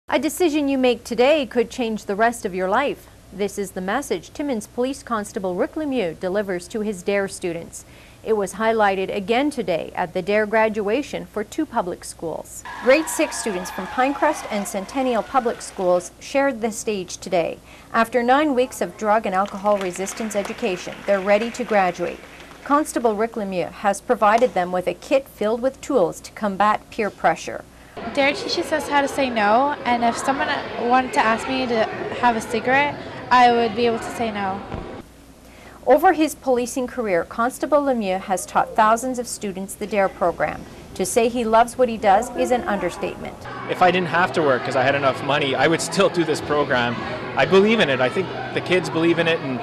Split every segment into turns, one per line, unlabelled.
A decision you make today could change the rest of your life. This is the message Timmins Police Constable Rick Lemieux delivers to his DARE students. It was highlighted again today at the DARE graduation for two public schools. Grade 6 students from Pinecrest and Centennial Public Schools shared the stage today. After 9 weeks of drug and alcohol resistance education, they're ready to graduate. Constable Rick Lemieux has provided them with a kit filled with tools to combat peer pressure.
DARE teaches us how to say no, and if someone wanted to ask me to have a cigarette, I would be able to say no.
Over his policing career, Constable Lemieux has taught thousands of students the DARE program. To say he loves what he does is an understatement.
If I didn't have to work because I had enough money, I would still do this program. I believe in it. I think the kids believe in it, and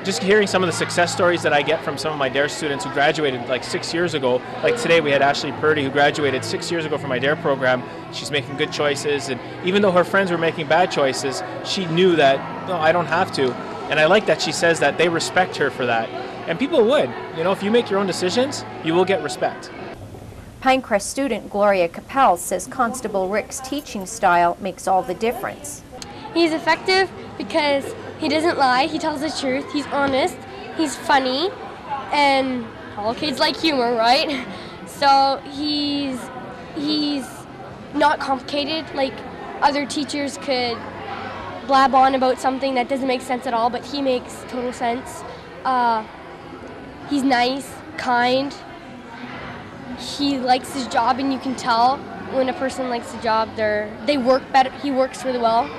just hearing some of the success stories that I get from some of my DARE students who graduated like 6 years ago. Like today we had Ashley Purdy who graduated 6 years ago from my DARE program. She's making good choices, and even though her friends were making bad choices, she knew that, no, I don't have to. And I like that she says that they respect her for that. And people would. You know, if you make your own decisions, you will get respect.
Pinecrest student Gloria Capel says Constable Rick's teaching style makes all the difference.
He's effective because he doesn't lie, he tells the truth, he's honest, he's funny, and all kids like humor, right? So he's not complicated, like other teachers could blab on about something that doesn't make sense at all, but he makes total sense. He's nice, kind, he likes his job, and you can tell when a person likes a job, they work better, he works really well.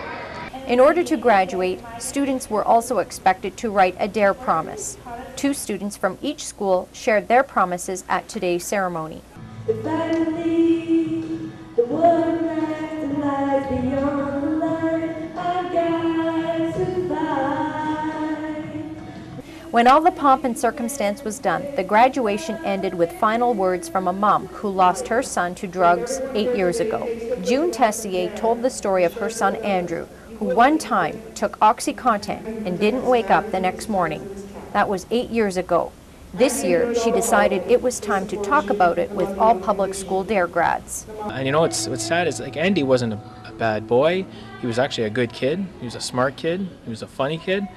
In order to graduate, students were also expected to write a DARE promise. 2 students from each school shared their promises at today's ceremony. When all the pomp and circumstance was done, the graduation ended with final words from a mom who lost her son to drugs 8 years ago. June Tessier told the story of her son Andrew, who one time took OxyContin and didn't wake up the next morning. That was 8 years ago. This year, she decided it was time to talk about it with all public school DARE grads.
And you know what's sad is, like, Andy wasn't a bad boy. He was actually a good kid. He was a smart kid. He was a funny kid,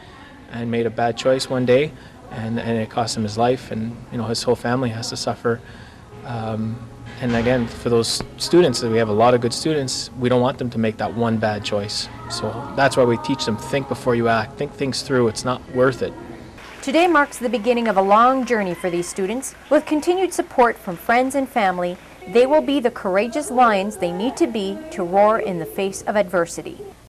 and made a bad choice one day, and it cost him his life, and you know, his whole family has to suffer. And again, for those students, we have a lot of good students, we don't want them to make that one bad choice. So that's why we teach them, think before you act, think things through, it's not worth it.
Today marks the beginning of a long journey for these students. With continued support from friends and family, they will be the courageous lions they need to be to roar in the face of adversity.